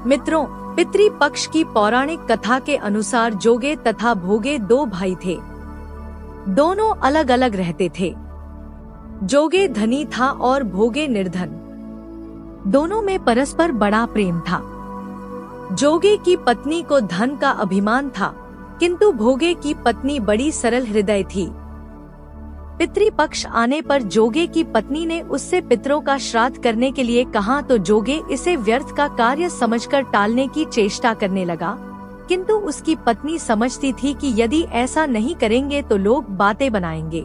मित्रों, पितृपक्ष की पौराणिक कथा के अनुसार जोगे तथा भोगे दो भाई थे। दोनों अलग अलग रहते थे। जोगे धनी था और भोगे निर्धन। दोनों में परस्पर बड़ा प्रेम था। जोगे की पत्नी को धन का अभिमान था, किंतु भोगे की पत्नी बड़ी सरल हृदय थी। पितृपक्ष आने पर जोगे की पत्नी ने उससे पितरों का श्राद्ध करने के लिए कहा तो जोगे इसे व्यर्थ का कार्य समझकर टालने की चेष्टा करने लगा, किंतु उसकी पत्नी समझती थी कि यदि ऐसा नहीं करेंगे तो लोग बातें बनाएंगे।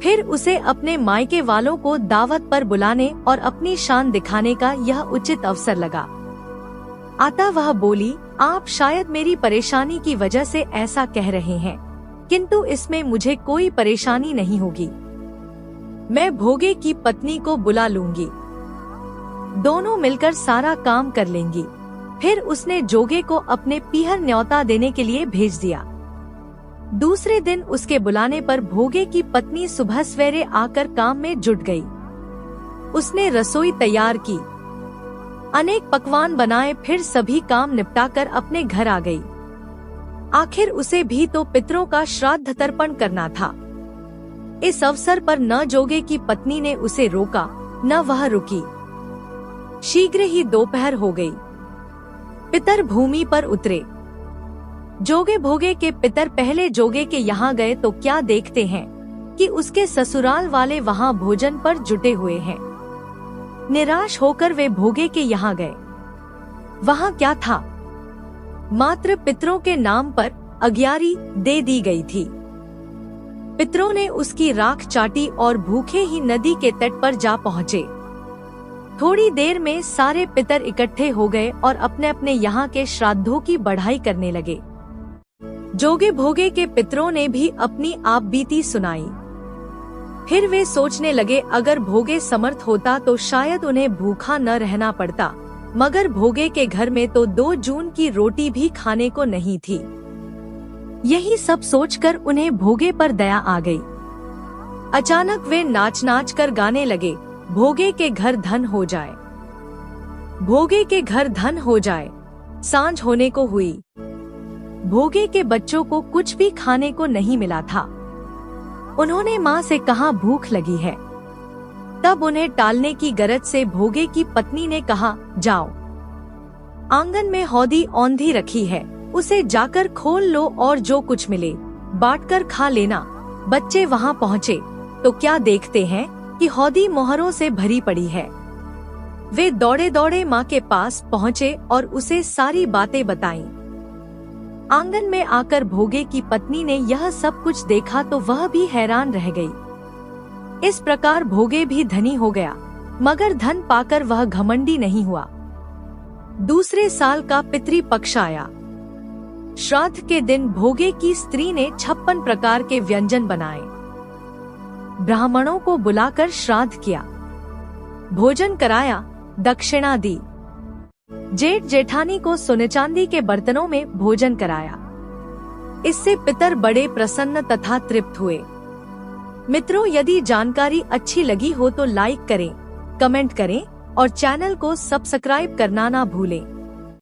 फिर उसे अपने मायके वालों को दावत पर बुलाने और अपनी शान दिखाने का यह उचित अवसर लगा। अतः वह बोली, आप शायद मेरी परेशानी की वजह से ऐसा कह रहे हैं, किंतु इसमें मुझे कोई परेशानी नहीं होगी। मैं भोगे की पत्नी को बुला लूंगी, दोनों मिलकर सारा काम कर लेंगी। फिर उसने जोगे को अपने पीहर न्योता देने के लिए भेज दिया। दूसरे दिन उसके बुलाने पर भोगे की पत्नी सुबह सवेरे आकर काम में जुट गई। उसने रसोई तैयार की, अनेक पकवान बनाए, फिर सभी काम निपटाकर अपने घर आ गई। आखिर उसे भी तो पितरों का श्राद्ध तर्पण करना था। इस अवसर पर न जोगे की पत्नी ने उसे रोका, न वह रुकी। शीघ्र ही दोपहर हो गई। पितर भूमि पर उतरे। जोगे भोगे के पितर पहले जोगे के यहाँ गए तो क्या देखते हैं कि उसके ससुराल वाले वहाँ भोजन पर जुटे हुए हैं। निराश होकर वे भोगे के यहाँ गए। वहाँ क्या था? मात्र पितरों के नाम पर अग्यारी दे दी गई थी। पितरों ने उसकी राख चाटी और भूखे ही नदी के तट पर जा पहुँचे। थोड़ी देर में सारे पितर इकट्ठे हो गए और अपने अपने यहाँ के श्राद्धों की बढ़ाई करने लगे। जोगे भोगे के पितरों ने भी अपनी आप बीती सुनाई। फिर वे सोचने लगे, अगर भोगे समर्थ होता तो शायद उन्हें भूखा न रहना पड़ता, मगर भोगे के घर में तो 2 जून की रोटी भी खाने को नहीं थी। यही सब सोचकर उन्हें भोगे पर दया आ गई। अचानक वे नाच नाच कर गाने लगे, भोगे के घर धन हो जाए, भोगे के घर धन हो जाए। सांझ होने को हुई। भोगे के बच्चों को कुछ भी खाने को नहीं मिला था। उन्होंने माँ से कहा भूख लगी है। तब उन्हें टालने की गरज से भोगे की पत्नी ने कहा, जाओ, आंगन में हौदी औंधी रखी है, उसे जाकर खोल लो और जो कुछ मिले बांटकर खा लेना। बच्चे वहाँ पहुँचे तो क्या देखते हैं कि हौदी मोहरों से भरी पड़ी है। वे दौड़े दौड़े माँ के पास पहुँचे और उसे सारी बातें बताईं। आंगन में आकर भोगे की पत्नी ने यह सब कुछ देखा तो वह भी हैरान रह गई। इस प्रकार भोगे भी धनी हो गया, मगर धन पाकर वह घमंडी नहीं हुआ। दूसरे साल का पितृपक्ष आया। श्राद्ध के दिन भोगे की स्त्री ने 56 प्रकार के व्यंजन बनाए। ब्राह्मणों को बुलाकर श्राद्ध किया, भोजन कराया, दक्षिणा दी। जेठ जेठानी को सोने चांदी के बर्तनों में भोजन कराया। इससे पितर बड़े प्रसन्न तथा तृप्त हुए। मित्रों, यदि जानकारी अच्छी लगी हो तो लाइक करें, कमेंट करें और चैनल को सब्सक्राइब करना ना भूलें।